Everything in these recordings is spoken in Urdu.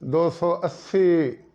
280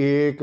1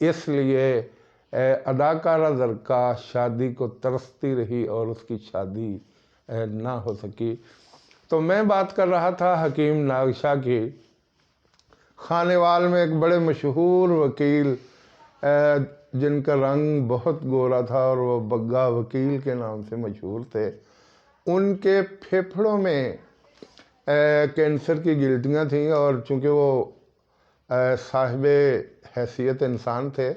اس لیے اداکارہ زرکا شادی کو ترستی رہی اور اس کی شادی نہ ہو سکی۔ تو میں بات کر رہا تھا حکیم ناگشاہ کی۔ خانیوال میں ایک بڑے مشہور وکیل جن کا رنگ بہت گورا تھا اور وہ بگا وکیل کے نام سے مشہور تھے، ان کے پھیپھڑوں میں کینسر کی گلٹیاں تھیں، اور چونکہ وہ صاحب حیثیت انسان تھے،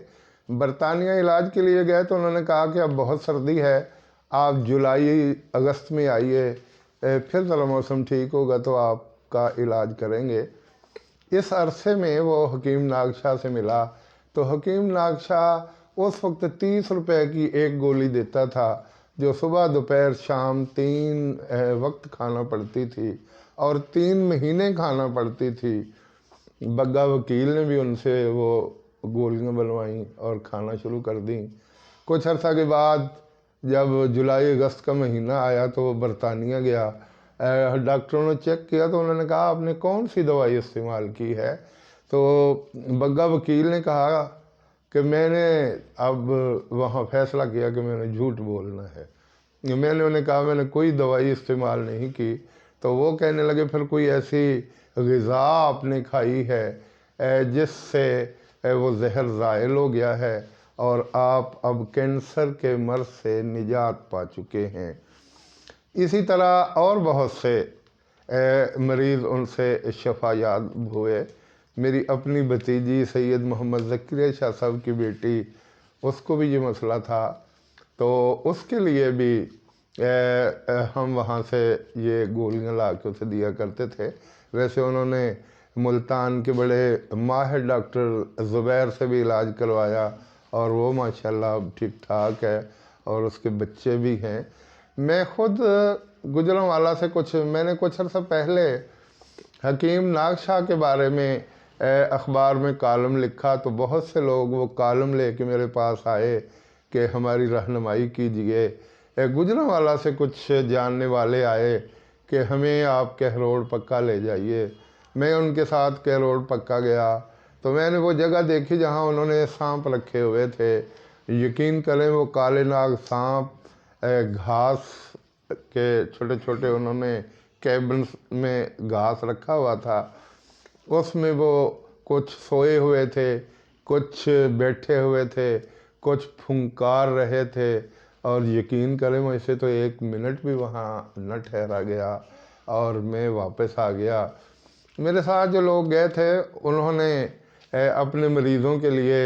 برطانیہ علاج کے لیے گئے تو انہوں نے کہا کہ اب بہت سردی ہے، آپ جولائی اگست میں آئیے، پھر ذرا موسم ٹھیک ہوگا تو آپ کا علاج کریں گے۔ اس عرصے میں وہ حکیم ناگشاہ سے ملا تو حکیم ناگشاہ اس وقت 30 روپے کی ایک گولی دیتا تھا، جو صبح دوپہر شام 3 وقت کھانا پڑتی تھی اور 3 مہینے کھانا پڑتی تھی۔ بگا وکیل نے بھی ان سے وہ گولیاں بنوائیں اور کھانا شروع کر دیں۔ کچھ عرصہ کے بعد جب جولائی اگست کا مہینہ آیا تو وہ برطانیہ گیا۔ ڈاکٹروں نے چیک کیا تو انہوں نے کہا آپ نے کون سی دوائی استعمال کی ہے؟ تو بگا وکیل نے کہا کہ میں نے اب وہاں فیصلہ کیا کہ میں نے جھوٹ بولنا ہے، میں نے انہیں کہا میں نے کوئی دوائی استعمال نہیں کی۔ تو وہ کہنے لگے پھر کوئی ایسی غذا آپ نے کھائی ہے جس سے وہ زہر زائل ہو گیا ہے اور آپ اب کینسر کے مرض سے نجات پا چکے ہیں۔ اسی طرح اور بہت سے مریض ان سے شفا یاب ہوئے۔ میری اپنی بھتیجی سید محمد ذکریہ شاہ صاحب کی بیٹی، اس کو بھی یہ مسئلہ تھا، تو اس کے لیے بھی ہم وہاں سے یہ گولیاں لا کے اسے دیا کرتے تھے۔ ویسے انہوں نے ملتان کے بڑے ماہر ڈاکٹر زبیر سے بھی علاج کروایا اور وہ ماشاءاللہ اب ٹھیک ٹھاک ہے اور اس کے بچے بھی ہیں۔ میں خود گوجرانوالا سے میں نے کچھ عرصہ پہلے حکیم ناگشاہ کے بارے میں اخبار میں کالم لکھا، تو بہت سے لوگ وہ کالم لے کے میرے پاس آئے کہ ہماری رہنمائی کیجئے۔ گوجرانوالا سے کچھ جاننے والے آئے کہ ہمیں آپ کہروڑ پکا لے جائیے۔ میں ان کے ساتھ کہروڑ پکا گیا تو میں نے وہ جگہ دیکھی جہاں انہوں نے سانپ رکھے ہوئے تھے۔ یقین کریں وہ کالے ناگ سانپ گھاس کے چھوٹے چھوٹے انہوں نے کیبنز میں گھاس رکھا ہوا تھا، اس میں وہ کچھ سوئے ہوئے تھے، کچھ بیٹھے ہوئے تھے، کچھ پھنکار رہے تھے، اور یقین کریں میں اسے تو 1 منٹ بھی وہاں نہ ٹھہرا گیا اور میں واپس آ گیا۔ میرے ساتھ جو لوگ گئے تھے انہوں نے اپنے مریضوں کے لیے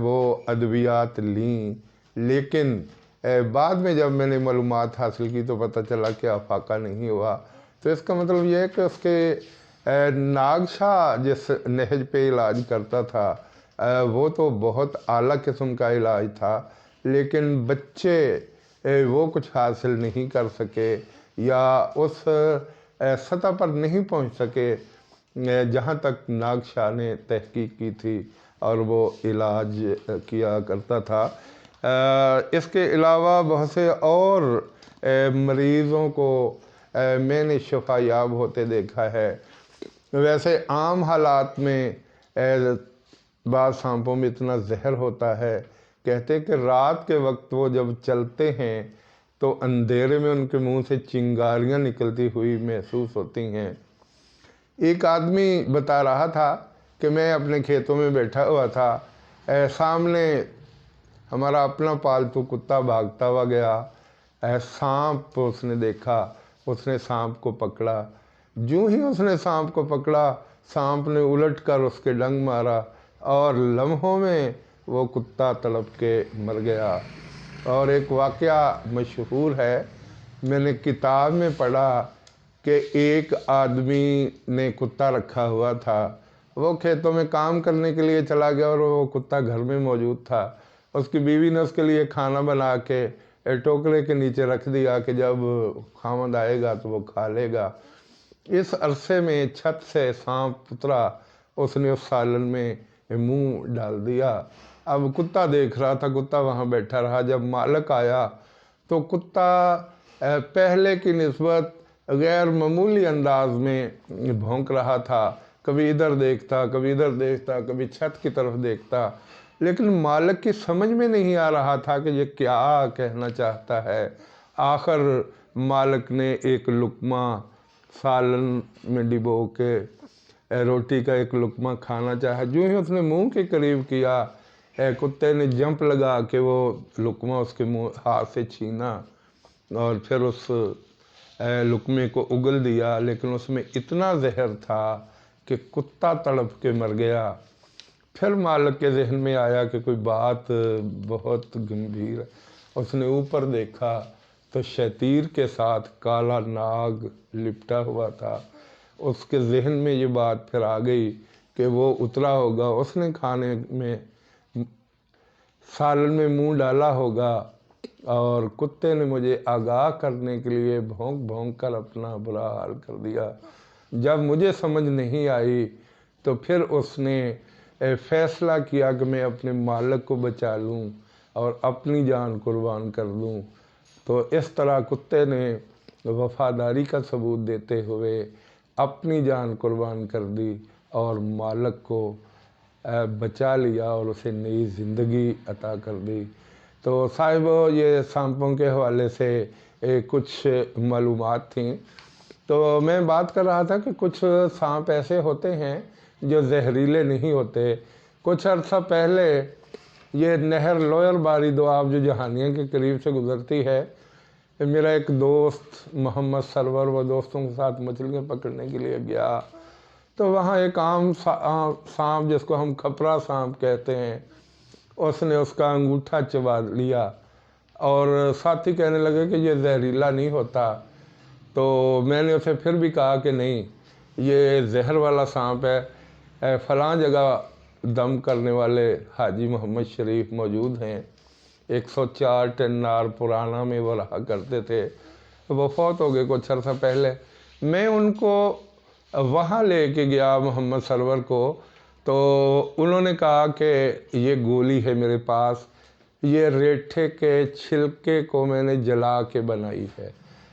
وہ ادویات لیں، لیکن بعد میں جب میں نے معلومات حاصل کی تو پتہ چلا کہ افاقہ نہیں ہوا۔ تو اس کا مطلب یہ ہے کہ اس کے ناگشاہ جس نہج پہ علاج کرتا تھا وہ تو بہت اعلیٰ قسم کا علاج تھا، لیکن بچے وہ کچھ حاصل نہیں کر سکے یا اس سطح پر نہیں پہنچ سکے جہاں تک ناگشاہ نے تحقیق کی تھی اور وہ علاج کیا کرتا تھا۔ اس کے علاوہ بہت سے اور مریضوں کو میں نے شفا یاب ہوتے دیکھا ہے۔ ویسے عام حالات میں بعض سانپوں میں اتنا زہر ہوتا ہے، کہتے کہ رات کے وقت وہ جب چلتے ہیں تو اندھیرے میں ان کے منہ سے چنگاریاں نکلتی ہوئی محسوس ہوتی ہیں۔ ایک آدمی بتا رہا تھا کہ میں اپنے کھیتوں میں بیٹھا ہوا تھا، سامنے ہمارا اپنا پالتو کتا بھاگتا ہوا گیا، سانپ اس نے دیکھا، اس نے سانپ کو پکڑا۔ جو ہی اس نے سانپ کو پکڑا، سانپ نے الٹ کر اس کے ڈنگ مارا اور لمحوں میں وہ کتا تڑپ کے مر گیا۔ اور ایک واقعہ مشہور ہے، میں نے کتاب میں پڑھا کہ ایک آدمی نے کتا رکھا ہوا تھا، وہ کھیتوں میں کام کرنے کے لیے چلا گیا اور وہ کتا گھر میں موجود تھا۔ اس کی بیوی نے اس کے لیے کھانا بنا کے ٹوکرے کے نیچے رکھ دیا کہ جب خاوند آئے گا تو وہ کھا لے گا۔ اس عرصے میں چھت سے سانپ اترا، اس نے اس سالن میں منہ ڈال دیا۔ اب کتا دیکھ رہا تھا، کتا وہاں بیٹھا رہا۔ جب مالک آیا تو کتا پہلے کی نسبت غیر معمولی انداز میں بھونک رہا تھا، کبھی ادھر دیکھتا، کبھی ادھر دیکھتا، کبھی چھت کی طرف دیکھتا۔ لیکن مالک کی سمجھ میں نہیں آ رہا تھا کہ یہ کیا کہنا چاہتا ہے۔ آخر مالک نے ایک لقمہ سالن میں ڈبو کے روٹی کا ایک لقمہ کھانا چاہا، جو ہی اس نے منہ کے قریب کیا، کتے نے جمپ لگا کے وہ لقمہ اس کے منہ ہاتھ سے چھینا اور پھر اس لقمے کو اگل دیا، لیکن اس میں اتنا زہر تھا کہ کتا تڑپ کے مر گیا۔ پھر مالک کے ذہن میں آیا کہ کوئی بات بہت گمبھیر ہے۔ اس نے اوپر دیکھا تو شتیر کے ساتھ کالا ناگ لپٹا ہوا تھا۔ اس کے ذہن میں یہ بات پھر آ گئی کہ وہ اترا ہوگا، اس نے کھانے میں سالن میں منہ ڈالا ہوگا اور کتے نے مجھے آگاہ کرنے کے لیے بھونک بھونک کر اپنا برا حال کر دیا۔ جب مجھے سمجھ نہیں آئی تو پھر اس نے فیصلہ کیا کہ میں اپنے مالک کو بچا لوں اور اپنی جان قربان کر دوں۔ تو اس طرح کتے نے وفاداری کا ثبوت دیتے ہوئے اپنی جان قربان کر دی اور مالک کو بچا لیا اور اسے نئی زندگی عطا کر دی۔ تو صاحبو، یہ سانپوں کے حوالے سے کچھ معلومات تھیں۔ تو میں بات کر رہا تھا کہ کچھ سانپ ایسے ہوتے ہیں جو زہریلے نہیں ہوتے۔ کچھ عرصہ پہلے یہ نہر لوئر باری دوآب جو جہانیہ کے قریب سے گزرتی ہے، میرا ایک دوست محمد سرور وہ دوستوں کے ساتھ مچھلیاں پکڑنے کے لیے گیا، تو وہاں ایک عام سانپ جس کو ہم کھپرا سانپ کہتے ہیں، اس نے اس کا انگوٹھا چبا لیا اور ساتھی کہنے لگے کہ یہ زہریلا نہیں ہوتا۔ تو میں نے اسے پھر بھی کہا کہ نہیں، یہ زہر والا سانپ ہے، فلاں جگہ دم کرنے والے حاجی محمد شریف موجود ہیں، 104 ٹنار پرانا میں وہ رہا کرتے تھے، وہ فوت ہو گئے کچھ عرصہ پہلے۔ میں ان کو وہاں لے کے گیا، محمد سرور کو، تو انہوں نے کہا کہ یہ گولی ہے میرے پاس، یہ ریٹھے کے چھلکے کو میں نے جلا کے بنائی ہے۔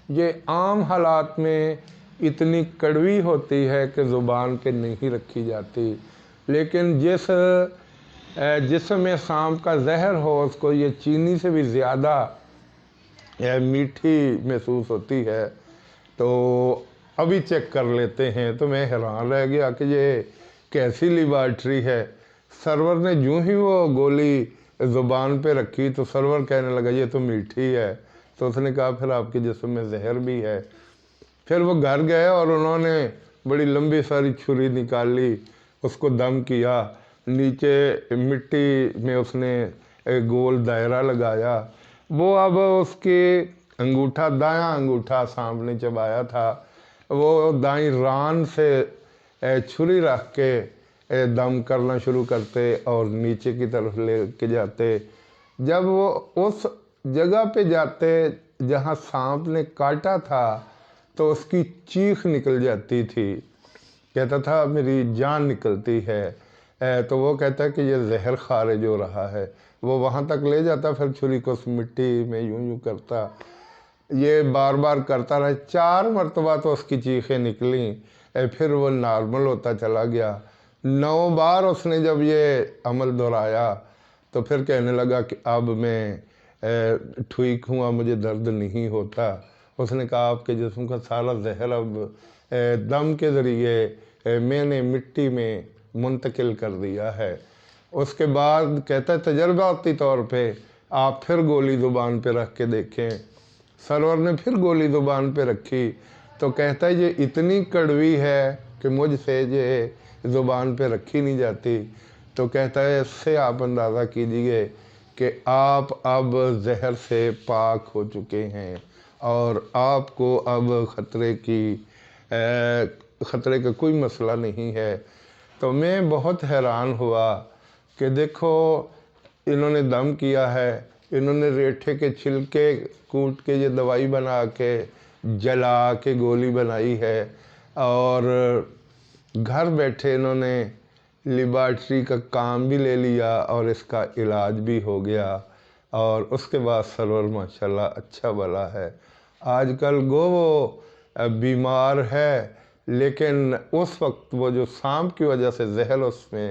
یہ عام حالات میں اتنی کڑوی ہوتی ہے کہ زبان کے نہیں رکھی جاتی، لیکن جسم میں سانپ کا زہر ہو اس کو یہ چینی سے بھی زیادہ میٹھی محسوس ہوتی ہے۔ تو ابھی چیک کر لیتے ہیں۔ تو میں حیران رہ گیا کہ یہ کیسی لیبارٹری ہے۔ سرور نے جو ہی وہ گولی زبان پہ رکھی تو سرور کہنے لگا یہ تو میٹھی ہے۔ تو اس نے کہا پھر آپ کے جسم میں زہر بھی ہے۔ پھر وہ گھر گئے اور انہوں نے بڑی لمبی ساری چھری نکالی، اس کو دم کیا، نیچے مٹی میں اس نے ایک گول دائرہ لگایا۔ وہ اب اس کی انگوٹھا، دایاں انگوٹھا سانپ نے چبایا تھا، وہ دائیں ران سے چھری رکھ کے دم کرنا شروع کرتے اور نیچے کی طرف لے کے جاتے۔ جب وہ اس جگہ پہ جاتے جہاں سانپ نے کاٹا تھا تو اس کی چیخ نکل جاتی تھی، کہتا تھا میری جان نکلتی ہے۔ تو وہ کہتا ہے کہ یہ زہر خارج ہو رہا ہے۔ وہ وہاں تک لے جاتا، پھر چھری کو اس مٹی میں یوں یوں کرتا، یہ بار بار کرتا رہا۔ 4 مرتبہ تو اس کی چیخیں نکلیں، پھر وہ نارمل ہوتا چلا گیا۔ 9 بار اس نے جب یہ عمل دہرایا تو پھر کہنے لگا کہ اب میں ٹھیک ہوں، اب مجھے درد نہیں ہوتا۔ اس نے کہا آپ کے جسم کا سارا زہر اب دم کے ذریعے میں نے مٹی میں منتقل کر دیا ہے۔ اس کے بعد کہتا ہے تجرباتی طور پہ آپ پھر گولی زبان پہ رکھ کے دیکھیں۔ سرور نے پھر گولی زبان پہ رکھی تو کہتا ہے یہ اتنی کڑوی ہے کہ مجھ سے یہ زبان پہ رکھی نہیں جاتی۔ تو کہتا ہے اس سے آپ اندازہ کیجئے کہ آپ اب زہر سے پاک ہو چکے ہیں اور آپ کو اب خطرے کا کوئی مسئلہ نہیں ہے۔ تو میں بہت حیران ہوا کہ دیکھو انہوں نے دم کیا ہے، انہوں نے ریٹھے کے چھلکے کوٹ کے یہ دوائی بنا کے جلا کے گولی بنائی ہے، اور گھر بیٹھے انہوں نے لیبارٹری کا کام بھی لے لیا اور اس کا علاج بھی ہو گیا، اور اس کے بعد سرور ماشاءاللہ اچھا بھلا ہے۔ آج کل وہ بیمار ہے، لیکن اس وقت وہ جو سانپ کی وجہ سے زہر اس میں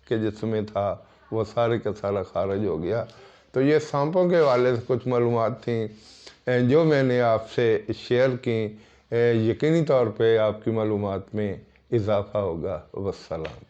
کے جسم میں تھا وہ سارے کا سارا خارج ہو گیا۔ تو یہ سانپوں کے حوالے سے کچھ معلومات تھیں جو میں نے آپ سے شیئر کی، یقینی طور پہ آپ کی معلومات میں اضافہ ہوگا۔ والسلام۔